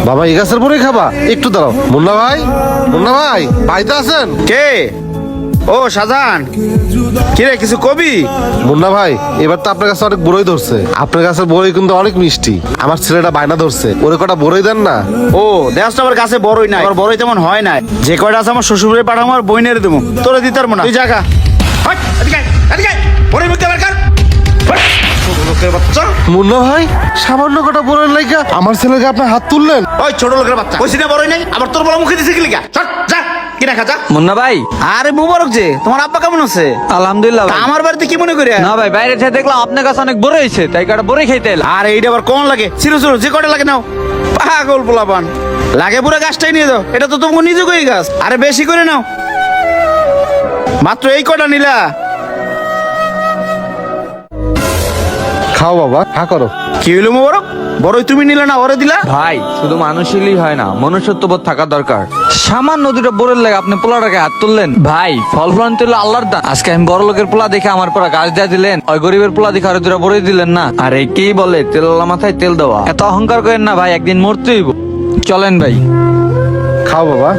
বাবা এই গাছের পরে খাবা? একটু দাঁড়াও। মুন্না ভাই, মুন্না ভাই, বাড়িতে আছেন? কে? ও শাহজাহান, কিরে কিছু কবি? মুন্না ভাই, এবার তো আপনার কাছে অনেক বড়ই ধরছে। আপনার কাছের বড়ই কিন্তু অনেক মিষ্টি। আমার ছেলেটা বায়না ধরছে, ওরে কটা বড়ই দেন না। ও দেশ তো আমার কাছে বড়ই নাই, আমার বড়ই তেমন হয় নাই। যে কয়টা আছে আমার শ্বশুরে পাঠাবো আর বইনের দেবো, তোরে দিতে পারবো না। তুই জায়গা বড়ই মুখতে বার কর। ছোট লোকের বাচ্চা। মুন্না ভাই, সামান্য কটা বড়ই লাইগা আমার ছেলেকে আপনি হাত তুললেন? ওই ছোট লোকের বাচ্চা, কইছি না বড়ই নাই, আবার তোর বড় মুখে দিছে কি লিগা? চল যা, কি রাখা যা। মুন্না ভাই, আরে মুবারক যে, তোমার আব্বা কেমন আছে? আলহামদুলিল্লাহ তা ভাই। আমার বাড়িতে কি মনে করি? না ভাই, বাইরে থেকে দেখলাম আপনার কাছে অনেক বড় হয়েছে, তাই কাটা বড়ই খাইতে এলাম। আর এইটা আবার কোন লাগে? ছিল যে কটা লাগে নাও। পাগল পোলাপান, লাগে পুরো গাছটাই নিয়ে দাও। এটা তো তোমাকে নিজে কই গাছ। আরে বেশি করে নাও, মাত্র এই কটা নিলা। খাও বাবা, হা করো। কি হইলো মোবারক? বড়ই তুমি নিলে না, ওরে দিলা? ভাই শুধু মানুষই হয় না, মনুষ্যত্ববোধ থাকা দরকার। সামান্য দুটো বড়ের লাগে আপনি পোলাটাকে হাত তুললেন। ভাই ফল ফলন তো আল্লাহর দান। আজকে আমি বড় লোকের পোলা দেখে আমার পোলা গাছ দিয়ে দিলেন, ওই গরিবের পোলা দেখে আরো দুটো বড়ই দিলেন না। আর এই কি বলে তেল মাথায় তেল দেওয়া। এত অহংকার করেন না ভাই, একদিন মরতেই হইব। চলেন ভাই। খাও বাবা।